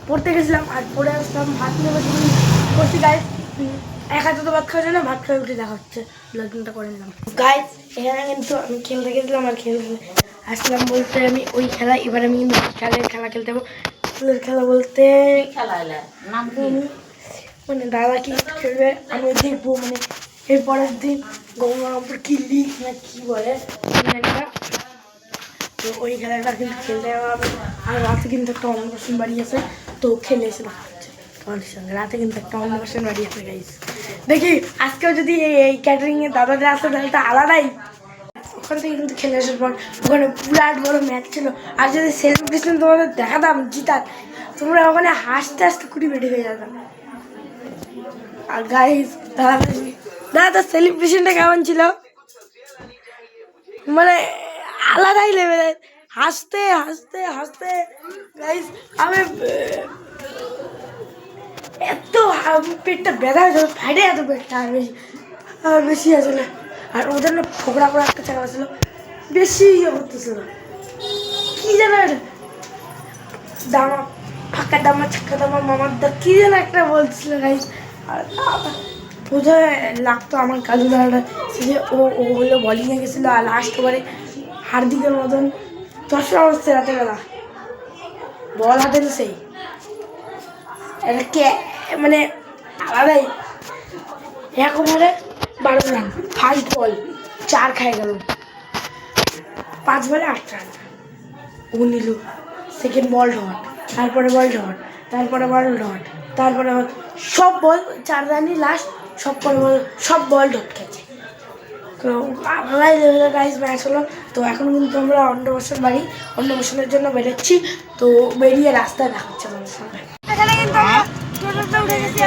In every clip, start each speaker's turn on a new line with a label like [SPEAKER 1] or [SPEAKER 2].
[SPEAKER 1] পড়তে গেছিলাম আর পড়ে আসলাম, ভাত নিয়ে বসে গাইস। এক হাতে তো ভাত খাওয়া যায় না, ভাত খাওয়া উঠে দেখা হচ্ছে, ব্লগিংটা করে নিলাম গাইস। এখানে কিন্তু আমি খেলতে গেছিলাম আর খেলতে আসলাম বলতে আমি ওই খেলা, এবার আমি কিন্তু খেলা খেলতে যাবো। ফুলের খেলা বলতে মানে দাদা কি খেলবে আমি দেখবো, মানে এর পরের দিন গঙ্গারামপুর কি লিগ না কি বলে একটা, তো ওই খেলাটা কিন্তু খেলতে যাবো আমি। আর রাতে কিন্তু একটা অন্নপ্রাশন বাড়ি আছে, তো খেলে এসে দেখা হচ্ছে তোমাদের সঙ্গে। রাতে কিন্তু একটা অন্নপ্রাশন বাড়ি আছে গাইস, দেখি আজকেও যদি এই ক্যাটারিংয়ে দাদাদের আসে তাহলে তো আলাদাই। ওখান থেকে কিন্তু খেলে আসার পর ওখানে বিরাট বড় ম্যাচ ছিল, আর যদি সেলিব্রেশন তোমাদের দেখাতাম জিতার, তোমরা ওখানে হাসতে হাসতে কুড়ি বেটে হয়ে যেতাম। আর গাইস দাদা সেলিব্রেশনটা কেমন ছিল, মানে আলাদাই লেভেলের, হাসতে হাসতে হাসতে গাইস আমি এত পেটটা ব্যথা হয়েছিল, ফাইটে এত পেটটা আর বেশি আছে না। আর ওদের না ফোকরা করে একটা চাকা ছিল, বেশি ইয়ে করতেছিল কি যেন দামা ফাঁকা দামা ছাক্কা দামা মামার দা কি যেন একটা বলছিল গাইস। আর বোঝা লাগতো আমার কাজু দাদাটা, সে যে ও হলো বলিংয়ে গেছিলো আর লাস্ট ওভারে হার্দিকের মতন 10 রান হচ্ছে রাতের বেলা বল হাতে সেই এটা কে মানে আলাদাই। এক ওভারে 12 রান, ফার্স্ট বল 4 খাই গেল, 5 বলে 8 রান ও নিল। সেকেন্ড বল ডট, তারপরে বল ডট, তারপরে বল ডট, তারপরে সব বল 4 রানই লাস্ট, সব বল ডট খেয়েছে। তো আলাদাই লেভেলের গাইস ম্যাচ হলো। তো এখন কিন্তু আমরা অন্নপ্রাশন বাড়ি, অন্নপ্রাশনের জন্য বেরোচ্ছি, তো বেরিয়ে রাস্তায় দেখা হচ্ছে আমাদের সঙ্গে। এখানে কিন্তু টোটোতে উঠে গেছি,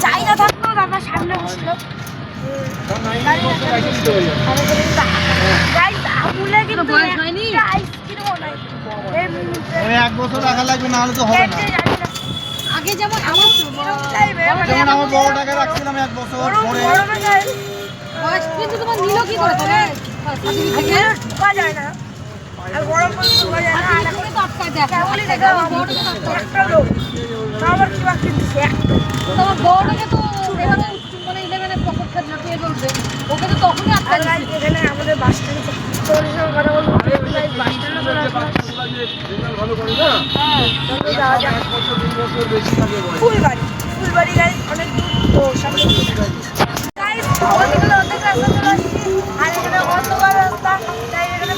[SPEAKER 1] জায়গা থাকলেও দাদা সামনে বসলো।
[SPEAKER 2] এক বছর রাখা লাগবে, না হলে তো হবে না।
[SPEAKER 1] আগে যেমন
[SPEAKER 2] আমার বড় টাকা রাখছিলাম 1 বছর পরে,
[SPEAKER 3] কিন্তু তোমার নিল কি করে তবে
[SPEAKER 1] ঢোকা যায় না, আর গরম পড়লে ঢোকা যায় না। আবার কি বাকি দিচ্ছে
[SPEAKER 3] তোমার বড়টাকে তো এখানে মানে 11-এ পকেট খাট ঢুকিয়ে বলবে, ওকে তো তখনই আটকা দিচ্ছে।
[SPEAKER 1] এখানে আমাদের বাস স্ট্যান্ড তোদের সঙ্গে কথা বলবো, বাস স্ট্যান্ডে
[SPEAKER 2] ভালো করে না।
[SPEAKER 1] ফুলবাড়ি গাড়ি অনেক দূর, তো সামনে অনেক রাস্তা চলে আসছি। আর এখানে অন্ধকার রাস্তা, তাই এখানে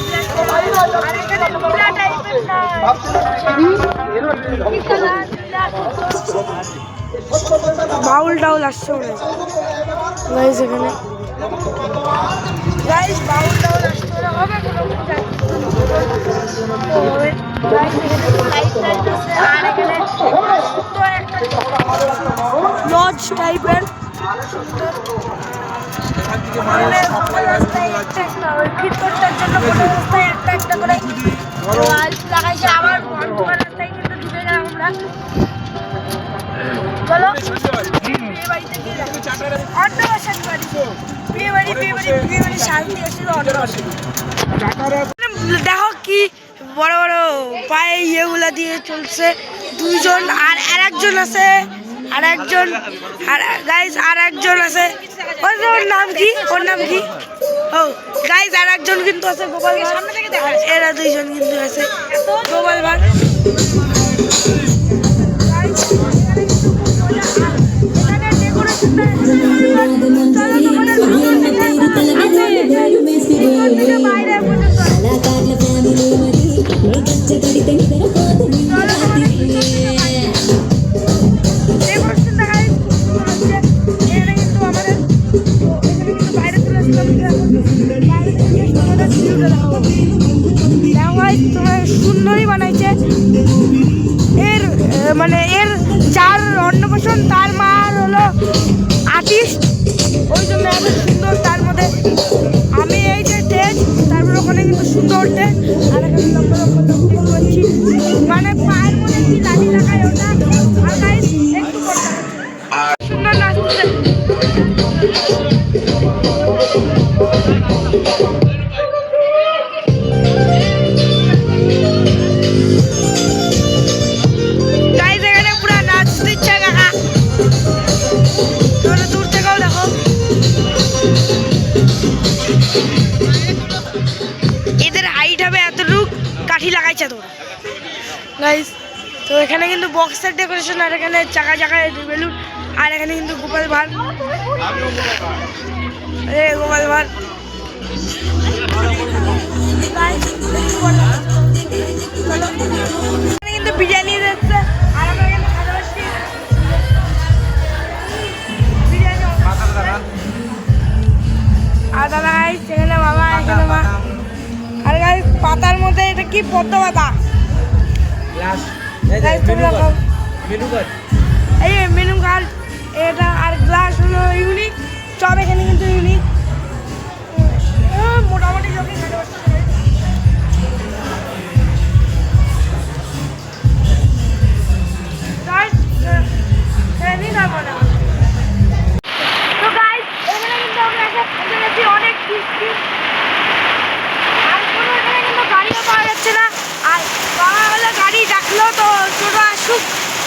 [SPEAKER 1] আর এখানে পুরা টাইপের বাউল টাউল আসছে মনে গাইস, এখানে গাইস বাউল টাউল আসছে মনে হবে কোনো লজ টাইপের রাস্তায় একটা ওই কীর্তনটার জন্য কোনো রাস্তায় একটা করে লাগাইছে। আবার অন্ধকার রাস্তায় কিন্তু ঢুকে গেলাম আমরা। চলো বিয়ে বাড়িতে গিয়ে অন্নপ্রাশন বাড়ি, বিয়ে বাড়ি শান্তি এসেছিল অন্নপ্রাশন। দেখো কি বড় বড় পায়ে ইয়েগুলা দিয়ে চলছে দুইজন, আর আরেকজন আছে, আরেকজন গাইস আরেকজন আছে, ওর নাম কি ও গাইস আরেকজন কিন্তু আছে গোপাল ভাঁড়, সামনে থেকে দেখা এরা দুইজন কিন্তু আছে গোপাল ভাঁড়। সুন্দরই বানাইছে এর মানে এর যার অন্নপ্রাশন তার মার হলো আর্টিস্ট, ওই জন্য এত সুন্দর। তার মধ্যে আমি এই যে স্টেজ, তারপর ওখানে কিন্তু সুন্দর স্টেজ, আর এখানে লম্বা লম্বা দেখতে পাচ্ছি, মানে পায়ের মধ্যে কি লাঠি লাগায় ওটা, আর গাইস একটু সুন্দর নাচছে। গাইস, তো এখানে কিন্তু বক্সের ডেকোরেশন, আর এখানে চাকা চাকায় বেলুন, আর এখানে কিন্তু গোপাল ভাঁড়, গোপাল ভাঁড় কিন্তু বিরিয়ানি দিচ্ছে, আর আমরা এখানে খাওয়া বসছি বিরিয়ানি। আর দাদা গাইস সেখানে বাবা, এখানে মা। আর গাইস পাতার মধ্যে এটা কি পদ্ম পাতা, এই মেনু কার্ড এটা, আর গ্লাস হলো ইউনিক, সব এখানে কিন্তু ইউনিক। মোটামুটি লোকে খেতে পারছে। তো গাইস এখানে কিন্তু আমরা একটা খেতে গেছি অনেক টেস্টি, আর কোনো এখানে কিন্তু গাড়িও পাওয়া যাচ্ছে না। আর বাবা হলে গাড়ি ডাকলো তো টোটো আসুক,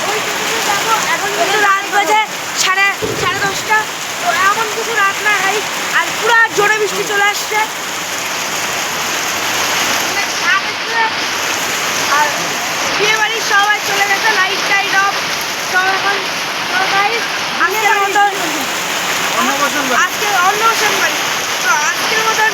[SPEAKER 1] ওই টোটোতে যাবো। এখন কিন্তু রাত বাজে সাড়ে 10:30, তো এমন কিছু রাত না গাইস, আর পুরো জোরে বৃষ্টি চলে আসছে। আর বিয়ে বাড়ির সবাই চলে গেছে, লাইট টাইট অফ সব এখন। তো গাইস আজকের মতন, আজকে অন্নপ্রাশন বাড়ি, তো আজকের মতন